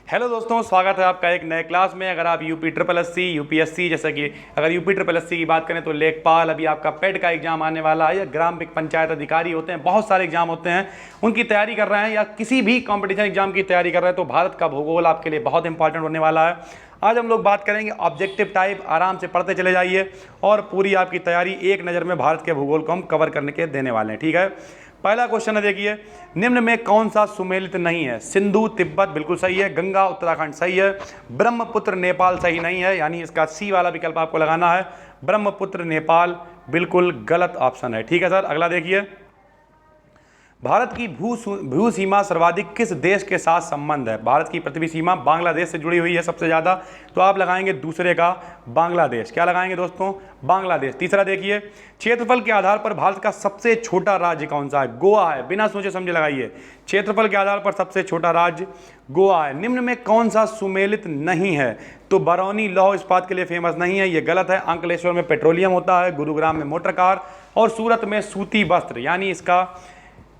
Hello दोस्तों, स्वागत है आपका एक नए क्लास में। अगर आप UP triple S C, UPSC, जैसे कि अगर यूपी ट्रिपल एस सी की बात करें तो लेखपाल, अभी आपका पेड का एग्जाम आने वाला है, या ग्राम पंचायत अधिकारी होते हैं, बहुत सारे एग्जाम होते हैं, उनकी तैयारी कर रहे हैं, या किसी भी कॉम्पिटिशन एग्जाम की तैयारी कर रहे हैं, तो भारत का भूगोल आपके लिए बहुत इंपॉर्टेंट होने वाला है। आज हम लोग बात करेंगे ऑब्जेक्टिव टाइप। आराम से पढ़ते चले जाइए और पूरी आपकी तैयारी एक नज़र में भारत के भूगोल को हम कवर करने के देने वाले हैं, ठीक है। पहला क्वेश्चन है, देखिए, निम्न में कौन सा सुमेलित नहीं है? सिंधु तिब्बत बिल्कुल सही है, गंगा उत्तराखंड सही है, ब्रह्मपुत्र नेपाल सही नहीं है, यानी इसका सी वाला विकल्प आपको लगाना है। ब्रह्मपुत्र नेपाल बिल्कुल गलत ऑप्शन है, ठीक है सर। अगला देखिए, भारत की भू सीमा सर्वाधिक किस देश के साथ संबंध है? भारत की पृथ्वी सीमा बांग्लादेश से जुड़ी हुई है सबसे ज़्यादा, तो आप लगाएंगे दूसरे का बांग्लादेश। क्या लगाएंगे दोस्तों? बांग्लादेश। तीसरा देखिए, क्षेत्रफल के आधार पर भारत का सबसे छोटा राज्य कौन सा है? गोवा है। बिना सोचे समझे लगाइए, क्षेत्रफल के आधार पर सबसे छोटा राज्य गोवा है। निम्न में कौन सा सुमेलित नहीं है? तो बरौनी लौह इस्पात के लिए फेमस नहीं है, ये गलत है। अंकलेश्वर में पेट्रोलियम होता है, गुरुग्राम में मोटर कार, और सूरत में सूती वस्त्र, यानी इसका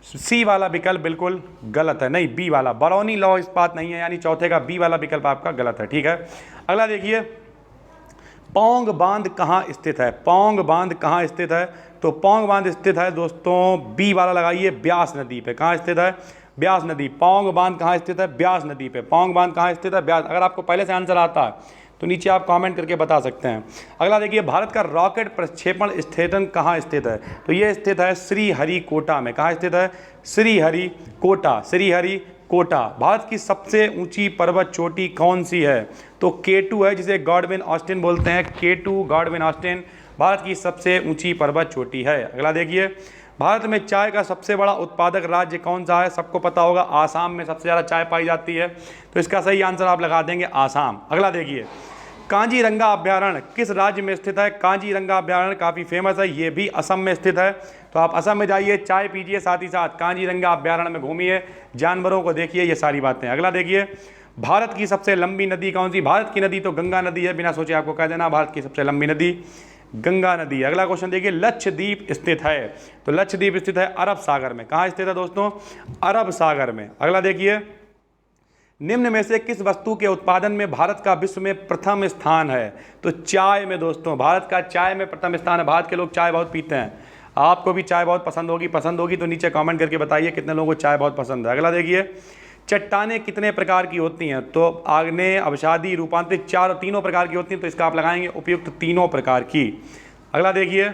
सी वाला विकल्प बिल्कुल गलत है। नहीं, बी वाला, बरौनी लौह इस्पात नहीं है, यानी चौथे का बी वाला विकल्प आपका गलत है, ठीक है। अगला देखिए, पौंग बांध कहाँ स्थित है? पौंग बांध कहाँ स्थित है? तो पौंग बांध स्थित है दोस्तों, बी वाला लगाइए, ब्यास नदी पे। कहाँ स्थित है? ब्यास नदी। पौंग बांध कहाँ स्थित है? ब्यास नदी पे। पौंग बांध कहाँ स्थित है? ब्यास। अगर आपको पहले से आंसर आता है तो नीचे आप कमेंट करके बता सकते हैं। अगला देखिए, भारत का रॉकेट प्रक्षेपण स्टेशन कहाँ स्थित है? तो ये स्थित है श्रीहरिकोटा में। कहाँ स्थित है? श्रीहरिकोटा। श्रीहरिकोटा। भारत की सबसे ऊंची पर्वत चोटी कौन सी है? तो K2 है, जिसे गॉडविन ऑस्टिन बोलते हैं। K2 गॉडविन ऑस्टिन भारत की सबसे ऊंची पर्वत चोटी है। अगला देखिए, भारत में चाय का सबसे बड़ा उत्पादक राज्य कौन सा है? सबको पता होगा, आसाम में सबसे ज़्यादा चाय पाई जाती है, तो इसका सही आंसर आप लगा देंगे आसाम। अगला देखिए, कांजीरंगा अभ्यारण्य किस राज्य में स्थित है? कांजीरंगा अभ्यारण्य काफ़ी फेमस है, ये भी असम में स्थित है, तो आप असम में जाइए, चाय पीजिए, साथ ही साथ कांजीरंगा अभ्यारण्य में घूमिए, जानवरों को देखिए, ये सारी बातें। अगला देखिए, भारत की सबसे लंबी नदी कौन सी? भारत की नदी तो गंगा नदी है, बिना सोचे आपको कह देना, भारत की सबसे लंबी नदी गंगा नदी। अगला क्वेश्चन देखिए, लक्षद्वीप स्थित है, तो लक्षद्वीप स्थित है अरब सागर में। कहाँ स्थित है दोस्तों? अरब सागर में। अगला देखिए, निम्न में से किस वस्तु के उत्पादन में भारत का विश्व में प्रथम स्थान है? तो चाय में दोस्तों, भारत का चाय में प्रथम स्थान है। भारत के लोग चाय बहुत पीते हैं, आपको भी चाय बहुत पसंद होगी तो नीचे कमेंट करके बताइए कितने लोगों को चाय बहुत पसंद है। अगला देखिए, चट्टानें कितने प्रकार की होती हैं? तो आग्नेय, अवसादी, रूपांतरित, तीनों प्रकार की होती हैं, तो इसका आप लगाएंगे उपयुक्त तीनों प्रकार की। अगला देखिए,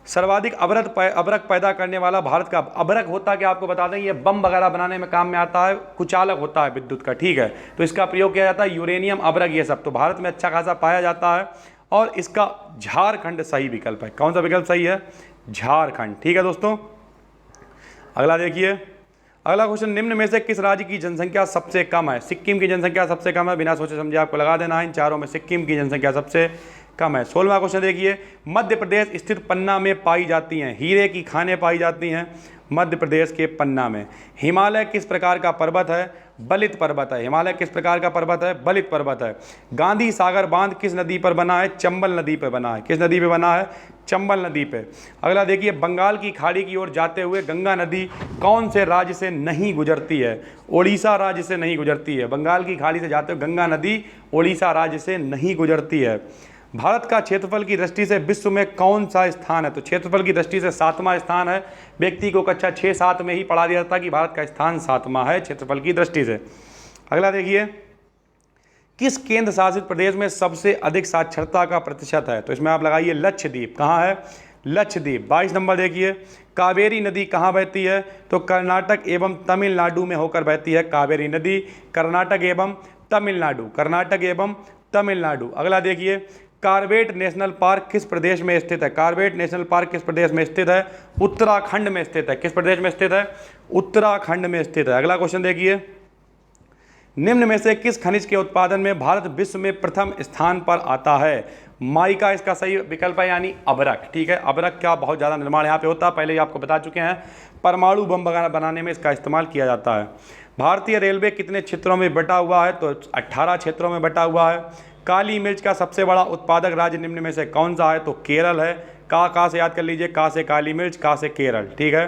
सर्वाधिक अभ्रक पैदा करने वाला भारत का, अभ्रक होता क्या आपको बता दें, ये बम वगैरह बनाने में काम में आता है, कुचालक होता है विद्युत का, ठीक है, तो इसका प्रयोग किया जाता है, यूरेनियम, अभ्रक, ये सब तो भारत में अच्छा खासा पाया जाता है, और इसका झारखंड सही विकल्प है। कौन सा विकल्प सही है? झारखंड, ठीक है दोस्तों। अगला देखिए, अगला क्वेश्चन, निम्न में से किस राज्य की जनसंख्या सबसे कम है? सिक्किम की जनसंख्या सबसे कम है, बिना सोचे समझे आपको लगा देना है, इन चारों में सिक्किम की जनसंख्या सबसे कम है। 16वां क्वेश्चन देखिए, मध्य प्रदेश स्थित पन्ना में पाई जाती हैं हीरे की खानें पाई जाती हैं मध्य प्रदेश के पन्ना में। हिमालय किस प्रकार का पर्वत है? बलित पर्वत है। हिमालय किस प्रकार का पर्वत है? बलित पर्वत है। गांधी सागर बांध किस नदी पर बना है? चंबल नदी पर बना है। किस नदी पे बना है? चंबल नदी पे। अगला देखिए, बंगाल की खाड़ी की ओर जाते हुए गंगा नदी कौन से राज्य से नहीं गुजरती है? ओडिशा राज्य से नहीं गुजरती है। बंगाल की खाड़ी से जाते हुए गंगा नदी ओडिशा राज्य से नहीं गुजरती है। भारत का क्षेत्रफल की दृष्टि से विश्व में कौन सा स्थान है? तो क्षेत्रफल की दृष्टि से 7वां स्थान है। व्यक्ति को कक्षा 6-7 में ही पढ़ा दिया जाता है कि भारत का स्थान 7वां है क्षेत्रफल की दृष्टि से। अगला देखिए, किस केंद्र शासित प्रदेश में सबसे अधिक साक्षरता का प्रतिशत है? तो इसमें आप लगाइए लक्षद्वीप। कहाँ है? लक्षद्वीप। 22 नंबर देखिए, कावेरी नदी कहाँ बहती है? तो कर्नाटक एवं तमिलनाडु में होकर बहती है कावेरी नदी। कर्नाटक एवं तमिलनाडु, कर्नाटक एवं तमिलनाडु। अगला देखिए, कॉर्बेट नेशनल पार्क किस प्रदेश में स्थित है? कॉर्बेट नेशनल पार्क किस प्रदेश में स्थित है? उत्तराखंड में स्थित है। किस प्रदेश में स्थित है? उत्तराखंड में स्थित है। अगला क्वेश्चन देखिए, निम्न में से किस खनिज के उत्पादन में भारत विश्व में प्रथम स्थान पर आता है? माइका इसका सही विकल्प है, यानी अभ्रक, ठीक है। अभ्रक का बहुत ज़्यादा निर्माण यहाँ पे होता है, पहले ही आपको बता चुके हैं, परमाणु बम वगैरह बनाने में इसका इस्तेमाल किया जाता है। भारतीय रेलवे कितने क्षेत्रों में बटा हुआ है? तो 18 क्षेत्रों में बटा हुआ है। काली मिर्च का सबसे बड़ा उत्पादक राज्य निम्न में से कौन सा है? तो केरल है। का से याद कर लीजिए, का से काली मिर्च, का से केरल, ठीक है।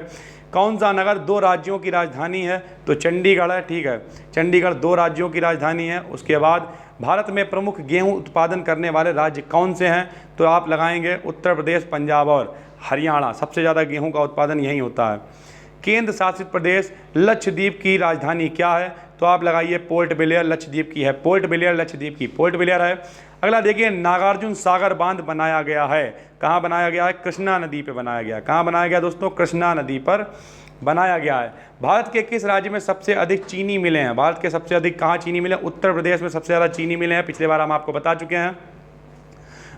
कौन सा नगर 2 राज्यों की राजधानी है? तो चंडीगढ़ है, ठीक है, चंडीगढ़ 2 राज्यों की राजधानी है। उसके बाद भारत में प्रमुख गेहूं उत्पादन करने वाले राज्य कौन से हैं? तो आप लगाएंगे उत्तर प्रदेश, पंजाब और हरियाणा, सबसे ज़्यादा गेहूं का उत्पादन यहीं होता है। केंद्र शासित प्रदेश लक्षद्वीप की राजधानी क्या है? तो आप लगाइए पोर्ट ब्लेयर, लक्षद्वीप की है पोर्ट ब्लेयर, लक्षद्वीप की पोर्ट ब्लेयर है। अगला देखिए, नागार्जुन सागर बांध बनाया गया है, कहाँ बनाया गया है? कृष्णा नदी पे बनाया गया। कहाँ बनाया गया दोस्तों? कृष्णा नदी पर बनाया गया है। भारत के किस राज्य में सबसे अधिक चीनी मिले हैं? भारत के सबसे अधिक कहाँ चीनी मिले? उत्तर प्रदेश में सबसे ज़्यादा चीनी मिले हैं, पिछले बार हम आपको बता चुके हैं।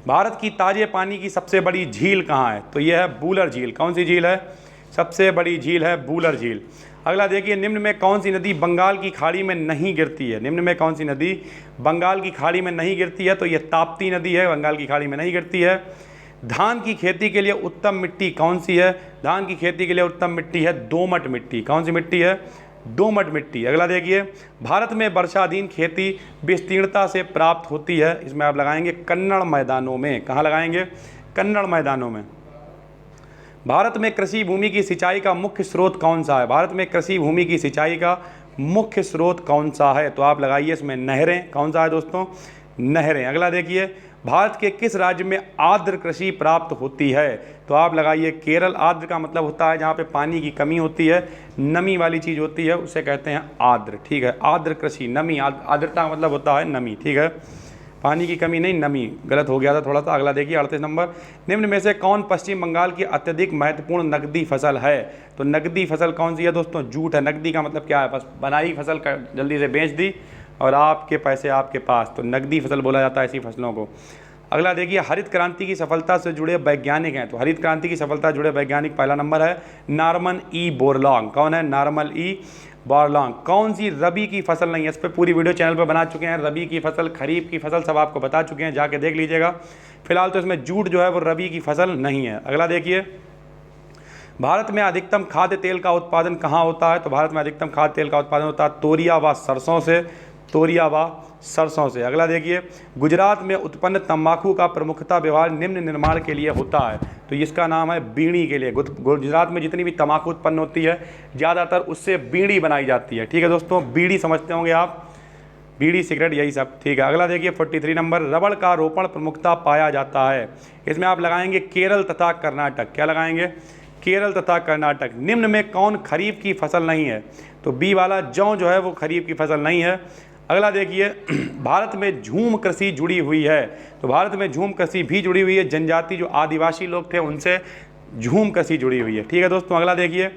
भारत की ताजे पानी की सबसे बड़ी झील कहाँ है? तो यह है बूलर झील। कौन सी झील है? सबसे बड़ी झील है बूलर झील। अगला देखिए, निम्न में कौन सी नदी बंगाल की खाड़ी में नहीं गिरती है? निम्न में कौन सी नदी बंगाल की खाड़ी में नहीं गिरती है? तो यह ताप्ती नदी है, बंगाल की खाड़ी में नहीं गिरती है। धान की खेती के लिए उत्तम मिट्टी कौन सी है? धान की खेती के लिए उत्तम मिट्टी है दोमट मिट्टी। कौन सी मिट्टी है? दोमट मिट्टी। अगला देखिए, भारत में वर्षाधीन खेती विस्तीर्णता से प्राप्त होती है, इसमें आप लगाएंगे कन्नड़ मैदानों में। कहाँ लगाएंगे? कन्नड़ मैदानों में। भारत में कृषि भूमि की सिंचाई का मुख्य स्रोत कौन सा है? भारत में कृषि भूमि की सिंचाई का मुख्य स्रोत कौन सा है? तो आप लगाइए इसमें नहरें। कौन सा है दोस्तों? नहरें। अगला देखिए, भारत के किस राज्य में आर्द्र कृषि प्राप्त होती है? तो आप लगाइए केरल। आर्द्र का मतलब होता है जहाँ पे पानी की कमी होती है, नमी वाली चीज़ होती है, उसे कहते हैं आर्द्र, ठीक है। आर्द्र कृषि, नमी, आर्द्रता का मतलब होता है नमी, ठीक है, पानी की कमी नहीं, नमी, गलत हो गया था थोड़ा सा। अगला देखिए 38 नंबर, निम्न में से कौन पश्चिम बंगाल की अत्यधिक महत्वपूर्ण नकदी फसल है? तो नकदी फसल कौन सी है दोस्तों? जूट है। नकदी का मतलब क्या है? बस बनाई फसल जल्दी से बेच दी और आपके पैसे आपके पास, तो नकदी फसल बोला जाता है ऐसी फसलों को। अगला देखिए, हरित क्रांति की सफलता से जुड़े वैज्ञानिक हैं। तो हरित क्रांति की सफलता से जुड़े वैज्ञानिक, पहला नंबर है नॉर्मन ई बोरलॉन्ग। कौन है? Norman E Borlaug. कौन सी रबी की फसल नहीं है? इस पर पूरी वीडियो चैनल पर बना चुके हैं, रबी की फसल, खरीफ की फसल सब आपको बता चुके हैं, जाके देख लीजिएगा। फिलहाल तो इसमें जूट जो है वो रबी की फसल नहीं है। अगला देखिए, भारत में अधिकतम खाद्य तेल का उत्पादन कहाँ होता है? तो भारत में अधिकतम खाद्य तेल का उत्पादन होता है तोरिया व सरसों से, तोरिया व सरसों से। अगला देखिए, गुजरात में उत्पन्न तंबाकू का प्रमुखता व्यवहार निम्न निर्माण के लिए होता है। तो इसका नाम है बीड़ी के लिए। गुजरात में जितनी भी तंबाकू उत्पन्न होती है ज़्यादातर उससे बीड़ी बनाई जाती है, ठीक है दोस्तों। बीड़ी समझते होंगे आप, बीड़ी, सिगरेट, यही सब, ठीक है। अगला देखिए 43 नंबर, रबड़ का रोपण प्रमुखता पाया जाता है, इसमें आप लगाएंगे केरल तथा कर्नाटक। क्या लगाएंगे? केरल तथा कर्नाटक। निम्न में कौन खरीफ की फसल नहीं है? तो बी वाला जौ जो है वो खरीफ की फसल नहीं है। अगला देखिए, भारत में झूम कृषि जुड़ी हुई है। तो भारत में झूम कृषि भी जुड़ी हुई है, जनजाति जो आदिवासी लोग थे उनसे झूम कृषि जुड़ी हुई है, ठीक है दोस्तों। अगला देखिए,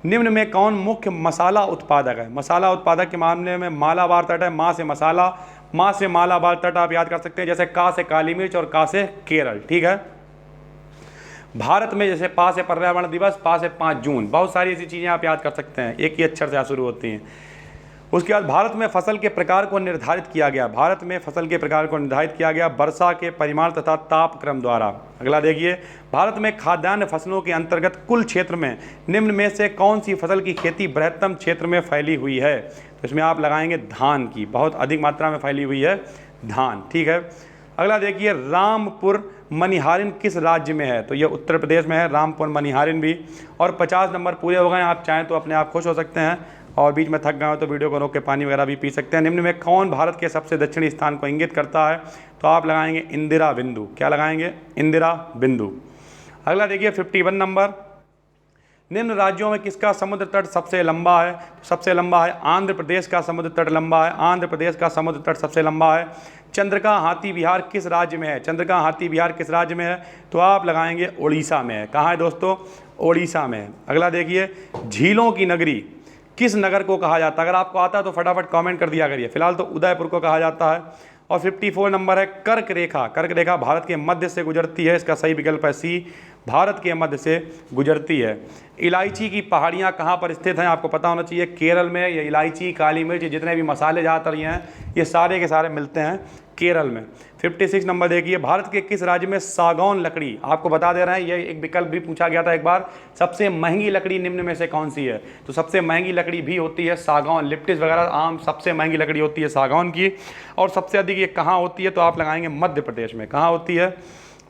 निम्न में कौन मुख्य मसाला उत्पादक है? मसाला उत्पादक के मामले में मालाबार तट है, माँ से मसाला, माँ से मालाबार तट आप याद कर सकते हैं, जैसे का से काली मिर्च और का से केरल, ठीक है। भारत में जैसे पा से पर्यावरण दिवस, पा से 5 जून, बहुत सारी ऐसी चीज़ें आप याद कर सकते हैं, एक ही अक्षर से शुरू होती हैं। उसके बाद भारत में फसल के प्रकार को निर्धारित किया गया। भारत में फसल के प्रकार को निर्धारित किया गया वर्षा के परिमाण तथा ताप क्रम द्वारा। अगला देखिए, भारत में खाद्यान्न फसलों के अंतर्गत कुल क्षेत्र में निम्न में से कौन सी फसल की खेती बृहत्तम क्षेत्र में फैली हुई है? तो इसमें आप लगाएंगे धान की, बहुत अधिक मात्रा में फैली हुई है धान, ठीक है। अगला देखिए, रामपुर मनिहारिन किस राज्य में है? तो ये उत्तर प्रदेश में है, रामपुर मनिहारिन भी। और 50 नंबर पूरे हो गए। आप चाहें तो अपने आप खुश हो सकते हैं और बीच में थक गए हो तो वीडियो को रोक के पानी वगैरह भी पी सकते हैं। निम्न में कौन भारत के सबसे दक्षिणी स्थान को इंगित करता है? तो आप लगाएंगे इंदिरा बिंदु। क्या लगाएंगे? इंदिरा बिंदु। अगला देखिए 51 नंबर, निम्न राज्यों में किसका समुद्र तट सबसे लंबा है? सबसे लंबा है आंध्र प्रदेश का समुद्र तट लंबा है, आंध्र प्रदेश का समुद्र तट सबसे लंबा है। चंद्रका हाथी विहार किस राज्य में है? चंद्रका हाथी विहार किस राज्य में है? तो आप लगाएंगे उड़ीसा में है। कहाँ है दोस्तों? उड़ीसा में है। अगला देखिए, झीलों की नगरी किस नगर को कहा जाता है? अगर आपको आता है तो फटाफट कमेंट कर दिया करिए। फिलहाल तो उदयपुर को कहा जाता है। और 54 नंबर है कर्क रेखा। कर्क रेखा भारत के मध्य से गुजरती है, इसका सही विकल्प है सी, भारत के मध्य से गुजरती है। इलायची की पहाड़ियाँ कहाँ पर स्थित हैं? आपको पता होना चाहिए, केरल में। ये इलायची, काली मिर्च, जितने भी मसाले ज़्यादातर ये हैं, ये सारे के सारे मिलते हैं केरल में। 56 नंबर देखिए, भारत के किस राज्य में सागौन लकड़ी, आपको बता दे रहे हैं, ये एक विकल्प भी पूछा गया था एक बार, सबसे महंगी लकड़ी निम्न में से कौन सी है? तो सबसे महंगी लकड़ी भी होती है सागौन। लिप्टिस वगैरह आम सबसे महंगी लकड़ी होती है सागौन की। और सबसे अधिक ये कहाँ होती है? तो आप लगाएंगे मध्य प्रदेश में। कहाँ होती है?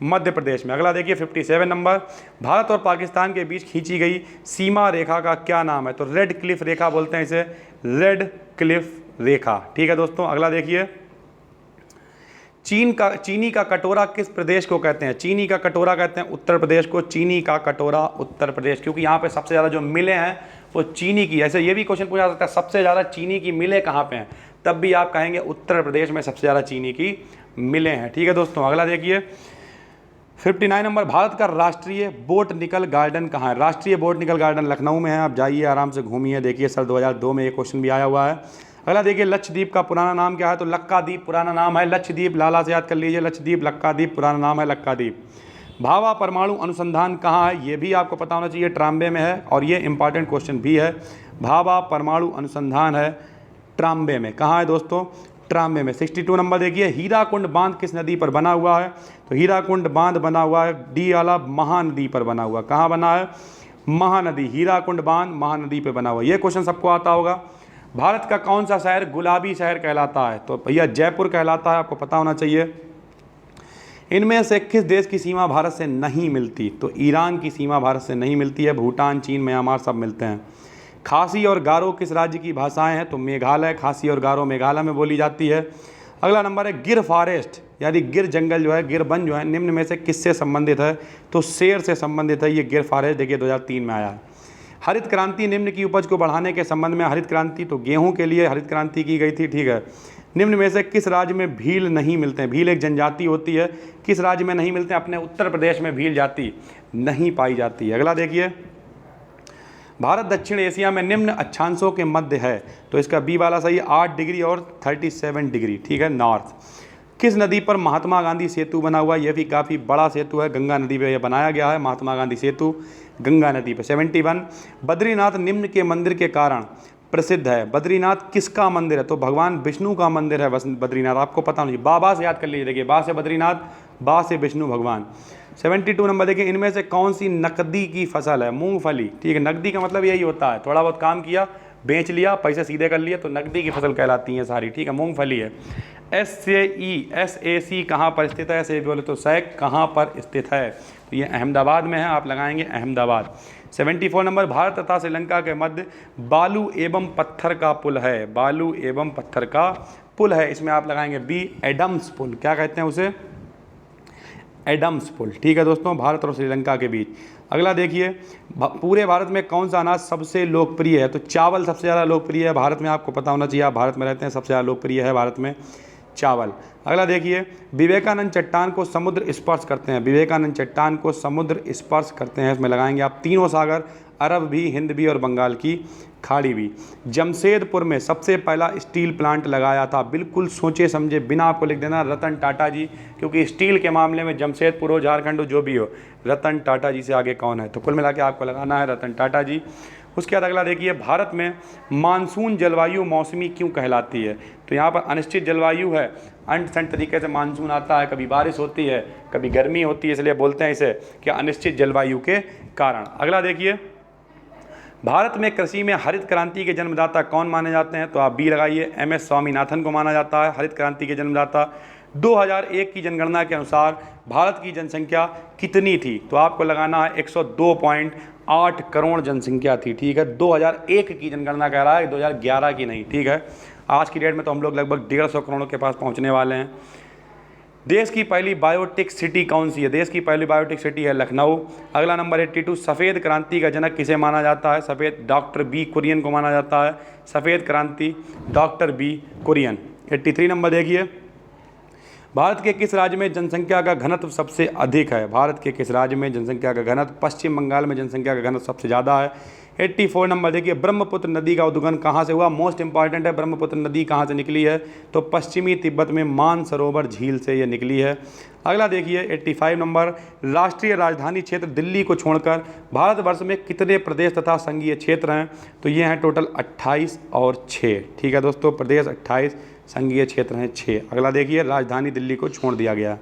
मध्य प्रदेश में। अगला देखिए 57 नंबर, भारत और पाकिस्तान के बीच खींची गई सीमा रेखा का क्या नाम है? तो रेड क्लिफ रेखा बोलते हैं इसे, रेड क्लिफ रेखा। ठीक है दोस्तों, अगला देखिए चीनी का कटोरा किस प्रदेश को कहते हैं? चीनी का कटोरा कहते हैं उत्तर प्रदेश को, चीनी का कटोरा उत्तर प्रदेश, क्योंकि यहाँ पे सबसे ज़्यादा जो मिलें हैं वो चीनी की। ऐसे ये भी क्वेश्चन पूछा सकता है सबसे ज़्यादा चीनी की मिलें कहाँ पे हैं, तब भी आप कहेंगे उत्तर प्रदेश में सबसे ज़्यादा चीनी की मिलें हैं। ठीक है दोस्तों, अगला देखिए 59 नंबर, भारत का राष्ट्रीय बोटनिकल गार्डन कहाँ है? राष्ट्रीय बोटनिकल गार्डन लखनऊ में है, आप जाइए आराम से घूमिए, देखिए सर 2002 में ये क्वेश्चन भी आया हुआ है। अगला देखिए लक्षद्वीप का पुराना नाम क्या है? तो लक्काद्वीप पुराना नाम है, लक्षद्वीप लाला से याद कर लीजिए, लक्षद्वीप लक्काद्वीप पुराना नाम है लक्काद्वीप। भाभा परमाणु अनुसंधान कहाँ है? ये भी आपको पता होना चाहिए, ट्राम्बे में है, और ये इंपॉर्टेंट क्वेश्चन भी है। भाभा परमाणु अनुसंधान है ट्राम्बे में। कहाँ है दोस्तों? ट्राम्बे में। 62 नंबर देखिए, हीराकुंड बांध किस नदी पर बना हुआ है? तो हीराकुंड बांध बना हुआ है डी वाला महानदी पर बना हुआ। कहाँ बना है? महानदी, हीराकुंड बांध महानदी पर बना हुआ। ये क्वेश्चन सबको आता होगा। भारत का कौन सा शहर गुलाबी शहर कहलाता है? तो भैया जयपुर कहलाता है, आपको पता होना चाहिए। इनमें से किस देश की सीमा भारत से नहीं मिलती? तो ईरान की सीमा भारत से नहीं मिलती है, भूटान, चीन, म्यांमार सब मिलते हैं। खासी और गारो किस राज्य की भाषाएं हैं? तो मेघालय, खासी और गारो मेघालय में बोली जाती है। अगला नंबर है गिर फॉरेस्ट यानी गिर जंगल जो है, गिर वन जो है, निम्न में से किससे संबंधित है? तो शेर से संबंधित है ये गिर फॉरेस्ट, देखिए 2003 में आया है। हरित क्रांति निम्न की उपज को बढ़ाने के संबंध में, हरित क्रांति तो गेहूं के लिए हरित क्रांति की गई थी, ठीक है। निम्न में से किस राज्य में भील नहीं मिलते हैं? भील एक जनजाति होती है, किस राज्य में नहीं मिलते हैं? अपने उत्तर प्रदेश में भील जाति नहीं पाई जाती है। अगला देखिए, भारत दक्षिण एशिया में निम्न अक्षांशों के मध्य है, तो इसका बी वाला सही, 8 डिग्री और 37 डिग्री, ठीक है, नॉर्थ। किस नदी पर महात्मा गांधी सेतु बना हुआ है? यह भी काफ़ी बड़ा सेतु है, गंगा नदी पे यह बनाया गया है, महात्मा गांधी सेतु गंगा नदी पे। 71, बद्रीनाथ निम्न के मंदिर के कारण प्रसिद्ध है। बद्रीनाथ किसका मंदिर है? तो भगवान विष्णु का मंदिर है बद्रीनाथ, आपको पता नहीं, बाबा से याद कर लीजिए, देखिए बा से बद्रीनाथ, बा से विष्णु भगवान। 72 नंबर देखिए, इनमें से कौन सी नकदी की फसल है? मूंगफली, ठीक है। नकदी का मतलब यही होता है, थोड़ा बहुत काम किया, बेच लिया, पैसे सीधे कर लिए, तो नकदी की फसल कहलाती है सारी, ठीक है, मूंगफली है। SAC कहाँ पर स्थित है? ऐसे बोले तो सैक कहाँ पर स्थित है? तो ये अहमदाबाद में है, आप लगाएंगे अहमदाबाद। 74 नंबर, भारत तथा श्रीलंका के मध्य बालू एवं पत्थर का पुल है। बालू एवं पत्थर का पुल है, इसमें आप लगाएंगे बी, एडम्स पुल। क्या कहते हैं उसे? एडम्स पुल, ठीक है दोस्तों, भारत और श्रीलंका के बीच। अगला देखिए, पूरे भारत में कौन सा अनाज सबसे लोकप्रिय है? तो चावल सबसे ज़्यादा लोकप्रिय है भारत में, आपको पता होना चाहिए, आप भारत में रहते हैं, सबसे ज़्यादा लोकप्रिय है भारत में चावल। अगला देखिए, विवेकानंद चट्टान को समुद्र स्पर्श करते हैं। विवेकानंद चट्टान को समुद्र स्पर्श करते हैं, इसमें लगाएंगे आप तीनों सागर, अरब भी, हिंद भी और बंगाल की खाड़ी भी। जमशेदपुर में सबसे पहला स्टील प्लांट लगाया था, बिल्कुल सोचे समझे बिना आपको लिख देना, रतन टाटा जी, क्योंकि स्टील के मामले में जमशेदपुर हो, झारखंड हो, जो भी हो, रतन टाटा जी से आगे कौन है? तो कुल मिला के आपको लगाना है रतन टाटा जी। उसके बाद अगला देखिए, भारत में मानसून जलवायु मौसमी क्यों कहलाती है? तो यहाँ पर अनिश्चित जलवायु है, अनसंट तरीके से मानसून आता है, कभी बारिश होती है, कभी गर्मी होती है, इसलिए बोलते हैं इसे कि अनिश्चित जलवायु के कारण। अगला देखिए, भारत में कृषि में हरित क्रांति के जन्मदाता कौन माने जाते हैं? तो आप बी लगाइए, MS स्वामीनाथन को माना जाता है हरित क्रांति के जन्मदाता। 2001 की जनगणना के अनुसार भारत की जनसंख्या कितनी थी? तो आपको लगाना है 102.8 करोड़ जनसंख्या थी, ठीक है। 2001 की जनगणना कह रहा है, 2011 की नहीं, ठीक है। आज की डेट में तो हम लोग लगभग 150 करोड़ के पास पहुंचने वाले हैं। देश की पहली बायोटेक सिटी कौन सी है? देश की पहली बायोटेक सिटी है लखनऊ। अगला नंबर 82, सफ़ेद क्रांति का जनक किसे माना जाता है? सफ़ेद, डॉक्टर बी कुरियन को माना जाता है, सफ़ेद क्रांति डॉक्टर बी कुरियन। 83 नंबर देखिए, भारत के किस राज्य में जनसंख्या का घनत्व सबसे अधिक है? भारत के किस राज्य में जनसंख्या का घनत्व? पश्चिम बंगाल में जनसंख्या का घनत्व सबसे ज़्यादा है। 84 नंबर देखिए, ब्रह्मपुत्र नदी का उद्गम कहाँ से हुआ? मोस्ट इंपॉर्टेंट है, ब्रह्मपुत्र नदी कहाँ से निकली है? तो पश्चिमी तिब्बत में मानसरोवर झील से ये निकली है। अगला देखिए 85 नंबर, राष्ट्रीय राजधानी क्षेत्र दिल्ली को छोड़कर भारतवर्ष में कितने प्रदेश तथा संघीय क्षेत्र हैं? तो ये हैं टोटल 28 और 6, ठीक है दोस्तों, प्रदेश 28, संघीय क्षेत्र हैं 6। अगला देखिए, राजधानी दिल्ली को छोड़ दिया गया।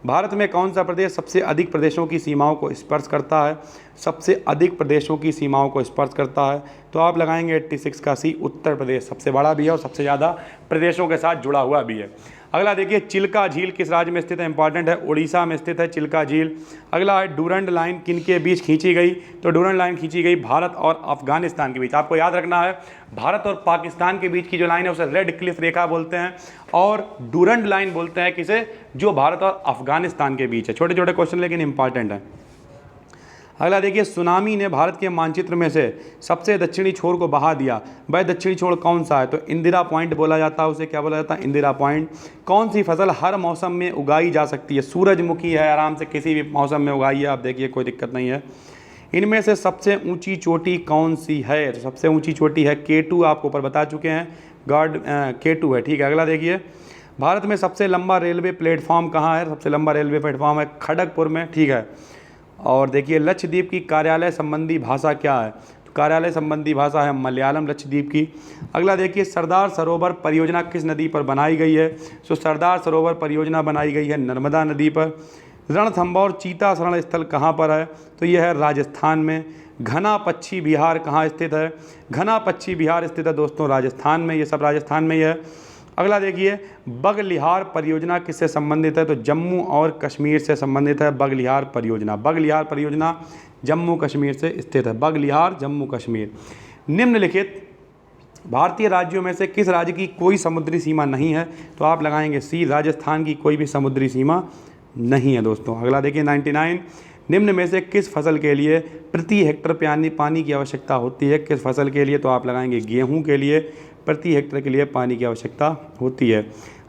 भारत में कौन सा प्रदेश सबसे अधिक प्रदेशों की सीमाओं को स्पर्श करता है? सबसे अधिक प्रदेशों की सीमाओं को स्पर्श करता है, तो आप लगाएंगे 86 का सी, उत्तर प्रदेश सबसे बड़ा भी है और सबसे ज़्यादा प्रदेशों के साथ जुड़ा हुआ भी है। अगला देखिए चिल्का झील किस राज्य में स्थित है, इंपॉर्टेंट है, उड़ीसा में स्थित है चिल्का झील। अगला है डूरंड लाइन किन के बीच खींची गई, तो डूरंड लाइन खींची गई भारत और अफगानिस्तान के बीच। आपको याद रखना है भारत और पाकिस्तान के बीच की जो लाइन है उसे रेड क्लिफ रेखा बोलते हैं और डूरंड लाइन बोलते हैं किसे, जो भारत और अफगानिस्तान के बीच है। छोटे छोटे क्वेश्चन लेकिन इंपॉर्टेंट है। अगला देखिए सुनामी ने भारत के मानचित्र में से सबसे दक्षिणी छोर को बहा दिया, वह दक्षिणी छोर कौन सा है, तो इंदिरा पॉइंट बोला जाता है उसे, क्या बोला जाता है, इंदिरा पॉइंट। कौन सी फसल हर मौसम में उगाई जा सकती है, सूरजमुखी है, आराम से किसी भी मौसम में उगाइए आप, देखिए कोई दिक्कत नहीं है। इनमें से सबसे ऊंची चोटी कौन सी है, तो सबसे ऊंची चोटी है K2, आपको ऊपर बता चुके हैं, गॉड K2 है, ठीक है। अगला देखिए भारत में सबसे लंबा रेलवे प्लेटफॉर्म कहाँ है, सबसे लंबा रेलवे प्लेटफॉर्म है खड़गपुर में, ठीक है। और देखिए लक्षद्वीप की कार्यालय संबंधी भाषा क्या है, तो कार्यालय संबंधी भाषा है मलयालम लक्षद्वीप की। अगला देखिए सरदार सरोवर परियोजना किस नदी पर बनाई गई है, तो सरदार सरोवर परियोजना बनाई गई है नर्मदा नदी पर। रणथंभौर चीता शरण स्थल कहाँ पर है, तो यह है राजस्थान में। घना पक्षी विहार कहाँ स्थित है, घना पक्षी विहार स्थित है दोस्तों राजस्थान में, ये सब राजस्थान में ही है। अगला देखिए बगलिहार परियोजना किससे संबंधित है, तो जम्मू और कश्मीर से संबंधित है बगलिहार परियोजना। बगलिहार परियोजना जम्मू कश्मीर से स्थित है, बगलिहार जम्मू कश्मीर। निम्नलिखित भारतीय राज्यों में से किस राज्य की कोई समुद्री सीमा नहीं है, तो आप लगाएंगे सी, राजस्थान की कोई भी समुद्री सीमा नहीं है दोस्तों। अगला देखिए 99, निम्न में से किस फसल के लिए प्रति हेक्टर पानी की आवश्यकता होती है, किस फसल के लिए, तो आप लगाएंगे गेहूं के लिए प्रति हेक्टर के लिए पानी की आवश्यकता होती है।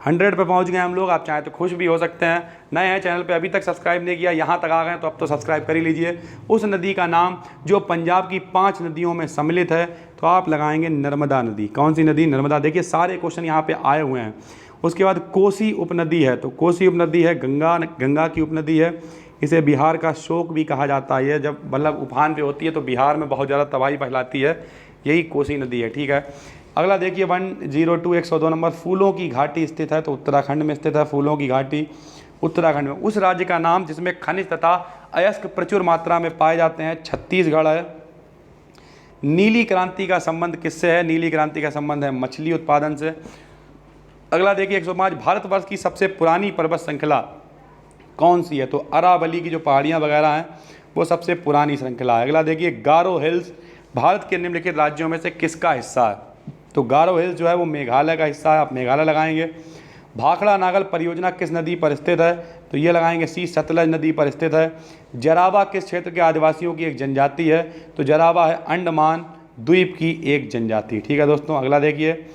100 पे पहुंच गए हम लोग, आप चाहें तो खुश भी हो सकते हैं। नए हैं चैनल पे अभी तक सब्सक्राइब नहीं किया, यहाँ तक आ गए तो अब तो सब्सक्राइब कर ही लीजिए। उस नदी का नाम जो पंजाब की 5 नदियों में सम्मिलित है, तो आप लगाएंगे नर्मदा नदी। कौन सी नदी, नर्मदा। देखिए सारे क्वेश्चन यहाँ पे आए हुए हैं। उसके बाद कोसी उपनदी है, तो कोसी उपनदी है गंगा की उपनदी है। इसे बिहार का शोक भी कहा जाता है, जब मतलब उफान पे होती है तो बिहार में बहुत ज़्यादा तबाही फैलाती है, यही कोसी नदी है, ठीक है। अगला देखिए 102 नंबर, फूलों की घाटी स्थित है, तो उत्तराखंड में स्थित है फूलों की घाटी, उत्तराखंड में। उस राज्य का नाम जिसमें खनिज तथा अयस्क प्रचुर मात्रा में पाए जाते हैं, छत्तीसगढ़ है। नीली क्रांति का संबंध किससे है, नीली क्रांति का संबंध है मछली उत्पादन से। अगला देखिए 105, भारतवर्ष की सबसे पुरानी पर्वत श्रृंखला कौन सी है, तो अरावली की जो पहाड़ियाँ वगैरह हैं वो सबसे पुरानी श्रृंखला है। अगला देखिए गारो हिल्स भारत के निम्नलिखित राज्यों में से किसका हिस्सा है, तो गारो हिल्स जो है वो मेघालय का हिस्सा है, आप मेघालय लगाएंगे। भाखड़ा नागल परियोजना किस नदी पर स्थित है, तो ये लगाएंगे सी, सतलज नदी पर स्थित है। जरावा किस क्षेत्र के आदिवासियों की एक जनजाति है, तो जरावा है अंडमान द्वीप की एक जनजाति, ठीक है दोस्तों। अगला देखिए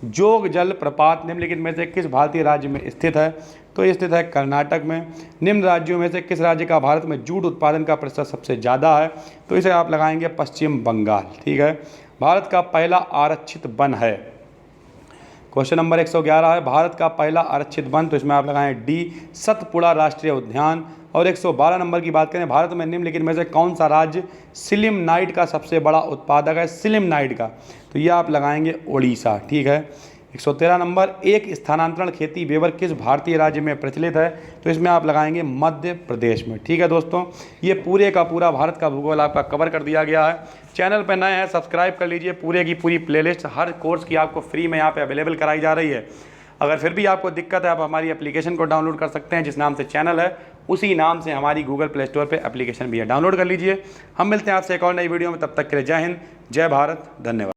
जोग जल प्रपात निम्नलिखित में से किस भारतीय राज्य में स्थित है, तो ये स्थित है कर्नाटक में। निम्न राज्यों में से किस राज्य का भारत में जूट उत्पादन का प्रतिशत सबसे ज़्यादा है, तो इसे आप लगाएंगे पश्चिम बंगाल, ठीक है। भारत का पहला आरक्षित वन है, क्वेश्चन नंबर 111 है, भारत का पहला आरक्षित वन, तो इसमें आप लगाएं डी, सतपुड़ा राष्ट्रीय उद्यान। और 112 नंबर की बात करें, भारत में निम्नलिखित में से कौन सा राज्य सिलिमनाइट का सबसे बड़ा उत्पादक है, सिलिमनाइट का, तो ये आप लगाएंगे उड़ीसा, ठीक है। 113 नंबर, एक स्थानांतरण खेती वेबर किस भारतीय राज्य में प्रचलित है, तो इसमें आप लगाएंगे मध्य प्रदेश में, ठीक है दोस्तों। ये पूरे का पूरा भारत का भूगोल आपका कवर कर दिया गया है। चैनल पर नए हैं सब्सक्राइब कर लीजिए, पूरे की पूरी प्लेलिस्ट हर कोर्स की आपको फ्री में यहाँ पे अवेलेबल कराई जा रही है। अगर फिर भी आपको दिक्कत है, आप हमारी एप्लीकेशन को डाउनलोड कर सकते हैं, जिस नाम से चैनल है उसी नाम से हमारी गूगल प्ले स्टोर पे एप्लीकेशन भी है, डाउनलोड कर लीजिए। हम मिलते हैं आपसे एक और नई वीडियो में, तब तक के लिए जय हिंद, जय भारत, धन्यवाद।